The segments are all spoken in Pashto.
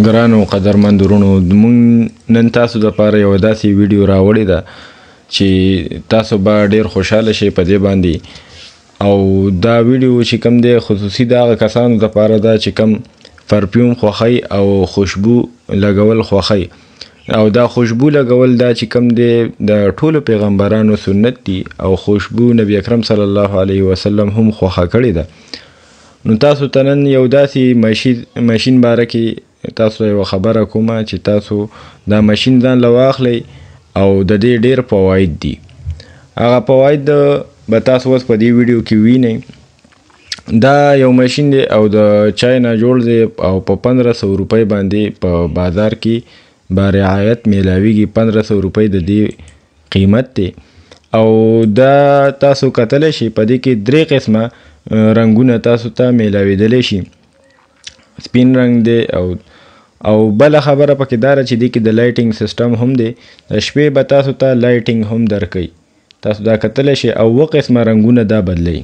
ګرانو قدرمند ورونو، موږ نن تاسو دپاره یوه داسې ویډیو راوړې ده چې تاسو به ډېر خوشحاله شئ په دې باندې. او دا ویډیو چې کوم دی خصوصي د هغه کسانو دپاره ده چې کوم پرفیوم خوښوي او خوشبو لګول خوښوي. او دا خوشبو لګول دا چې کوم دی د ټولو پیغمبرانو سنت دی او خوشبو نبی اکرم صلی الله علیه وسلم هم خوښه کړې ده. نو تاسو ته نن یو داسې ماشین باره کې تاسو یو خبره کومه چې تاسو دا ماشین ځان له واخلئ او د دې ډېر فواید دي. هغه فواید به تاسو اوس په دې ویډیو کې وینئ. دا یو ماشین دی او د چاینا جوړ دی او په 1500 روپۍ باندې په بازار کې با رعایت میلاویږي. 1500 روپۍ د دې قیمت دی او دا تاسو کتلی شئ په دې کې 3 قسمه رنګونه تاسو ته میلاویدلی شي. سپین رنګ دی او بله خبره پکې دا ده چې دې کې د لایټینګ سیسټم هم دی. د شپې به تاسو ته لایټینګ هم درکوي. تاسو دا کتلی شئ او 2 قسمه رنګونه دا بدلوي.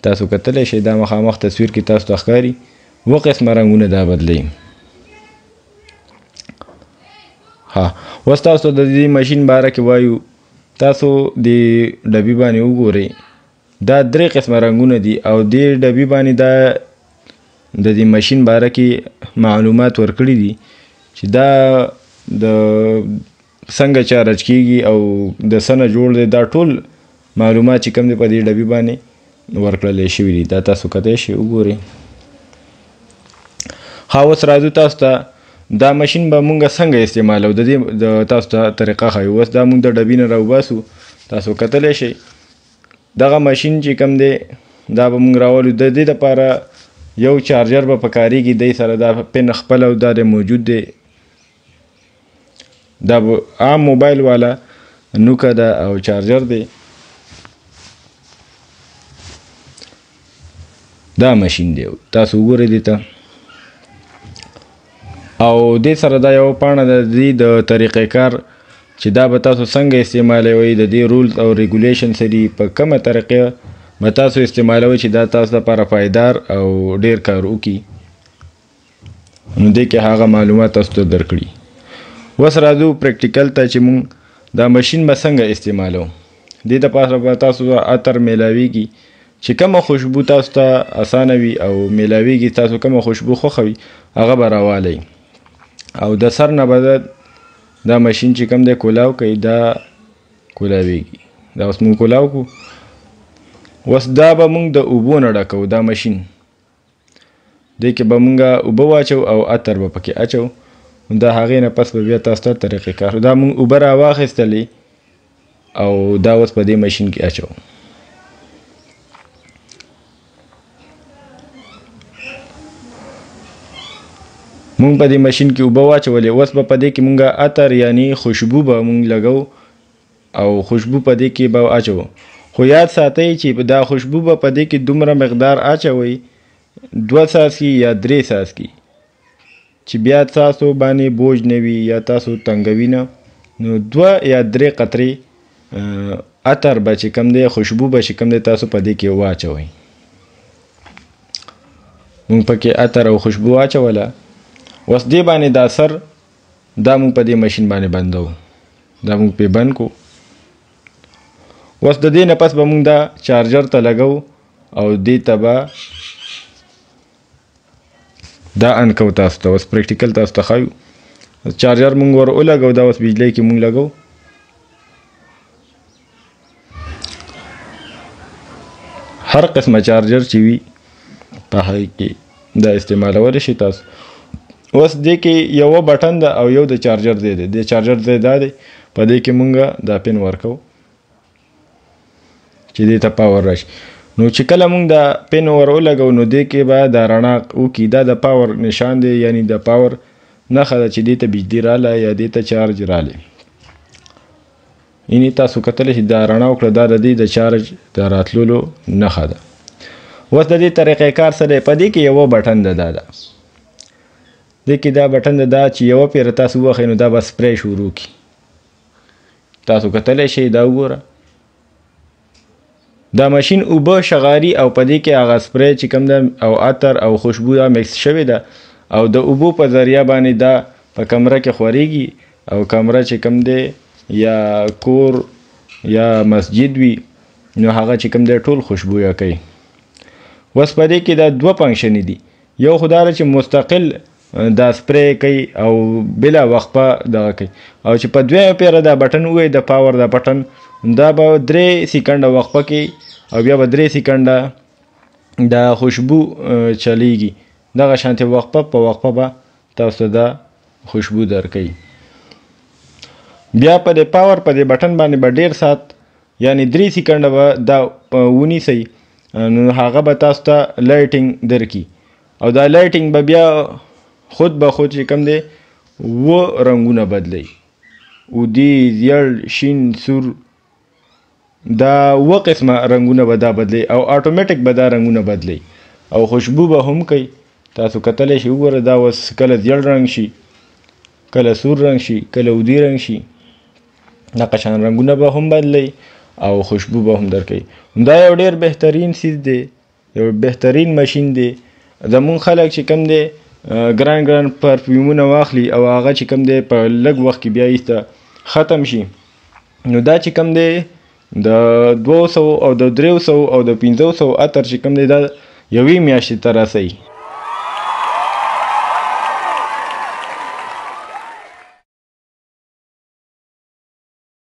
تاسو کتلی شئ دا مخامخ تصویر کې تاسو ته ښکاري 2 قسمه رنګونه دا بدلوي. اوس تاسو د دې ماشین باره کې وایو. تاسو د ډبي باندې وګورئ، دا 3 قسمه رنګونه دي او دې ډبي باندې دا د دې ماشین باره کې معلومات ورکړي دي چې دا د څنګه چارج کیږي او د څه نه جوړ دی. دا ټول معلومات چې کوم دی په دې ډبي باندې ورکړلی شوي دي. دا تاسو کتلی شئ وګورئ. اوس راځو تاسو ته دا ماشین به مونږ څنګه استعمالو، د دې تاسو ته طریقه ښایو. اوس دا مونږ د ډبي نه راوباسو. تاسو کتلی شئ دغه ماشین چې کوم دی دا به مونږ راولو. د دې دپاره یو چارجر به پکارېږي. دی سره دا پن خپل او دا موجود دی. دا عام موبایل والا نوکه ده او چارجر دی. دا ماشین دی تاسو وګورئ دې ته. او دې سره دا یو پاڼه ده د دې د طریقې کار چې دا به تاسو څنګه استعمالوئ. د دې رولز او ریګولیشن سری په کومه طریقه به تاسو استعمالوئ چې دا تاسو لپاره پایدار او ډیر کار وکړي. نو دې کې هغه معلومات تاسو ته درکړي. اوس راځو پریکټیکل ته چې موږ دا ماشین به څنګه استعمالو. دې دپاره به تاسو ته عطر میلاویږي چې کومه خوشبو تاسو ته اسانه وي او میلاویږي. تاسو کومه خوشبو خوښوي هغه به راوالی او د سر نه به دا ماشین چې کوم دی کولاو کوي. دا کولاویږي. دا اوس مونږ کولاو کو. اوس دا به مونږ د اوبو نه ډکو. دا ماشین دې کې به مونږ اوبه واچو او عطر به پکې اچو. دا هغې نه پس به بیا تاسو ته طریقې کار. دا مونږ اوبه راواخیستلې او دا اوس په دې ماشین کې اچو. مونږ په دې ماشین کې اوبه واچولې. اوس به په دې کې مونږ عطر یعنی خوشبو به مونږ لګو او خوشبو په دې کې به اچو. خو یاد ساتئ چې دا خوشبو به په دې کې دومره مقدار اچوئ 2 څاڅکي یا 3 څاڅکي چې بیا تاسو باندې بوج نه وي یا تاسو تنګوي نه. نو 2 یا 3 قطرې عطر به چې کوم دی خوشبو به چې کوم دی تاسو په دې کې واچوئ. مونږ پکې عطر او خوشبو واچوله. اوس دې باندې دا سر دا مونږ په دې ماشین باندې بندو. دا مونږ پې بند کو. اوس د دې نه پس به مونږ دا چارجر ته لګو او دې ته به دا ان کو. تاسو ته اوس پریکټیکل تاسو ته ښایو. چارجر مونږ ور ولګو. دا اوس بجلی کې مونږ لګو. هر قسمه چارجر چې وي په هغې کې دا استعمالولی شئ تاسو. اوس دې کې یو بټن ده او یو د چارجر ځای دی. د چارجر ځای دا دی. په دې کې مونږ دا پن ورکو چې دې ته پاور راشي. نو چې کله مونږ دا پن ور ولګو نو دې کې به دا رڼا وکړي. دا د پاور نشان دی یعنی د پاور نښه ده چې دې ته بجلي راله یا دې ته چارج رالی. یعنې تاسو کتلی چې دا رڼا وکړه دا د دې د چارج د راتللو نښه ده. اوس د دې طریقې کار څه دی. په دې کې یو بټن ده. دا دې کې دا بټن ده چې یوه پیره تاسو ووهئ نو دا به سپری شروع کړي. تاسو کتلی شئ دا وګوره. دا ماشین اوبه شغاري او په دې کې هغه سپری چې کوم ده او عطر او خوشبو دا مکس شوې ده او د اوبو په ذریعه باندې دا په کمره کې خورېږي او کمره چې کوم دی یا کور یا مسجد وي نو هغه چې کوم دی ټول خوشبویه کوي. اوس په دې کې دا دوه فنکشنې دي. یو خو دا چې مستقل دا سپری کوي او بلا وقفه دغه کوي او چې په دویمه پیره دا بټن ووایي د پاور دا بټن دا به 3 سیکنډه وقفه کوي او بیا به 3 سیکنډه دا خوشبو چلیږي. دغه شانتې وقفه په وقفه به تاسو دا خوشبو درکوي. بیا په دې پاور په دې بټن باندې به 1.5 ساعت یعنی 3 سیکنډه به دا ونیسئ نو هغه به تاسو ته لایټینګ درکړي او دا لایټینګ به بیا خود به خود چې کوم دی رنګونه بدلی اودي زیړ شین سور دا قسمه رنګونه به دا بدلی او اتوماتیک به دا رنګونه بدلی او خوشبو به هم کوي. تاسو کتلی شئ وګوره دا اوس کله زیړ رنګ شي کله سور رنګ شي کله اودي رنګ شي دغه شان رنګونه به هم بدلی او خوشبو به هم درکوي. دا یو ډېر بهترین څیز دی یو بهترین ماشین دی. زمونږ خلک چې کوم دی ګران پرفیومونه واخلي او هغه چې کوم دی په لږ وخت کې بیا ایسته ختم شي نو دا چې کوم دی د 200 او د 300 او د 500 عطر چې کوم دی دا یوې میاشتې ته رسوي.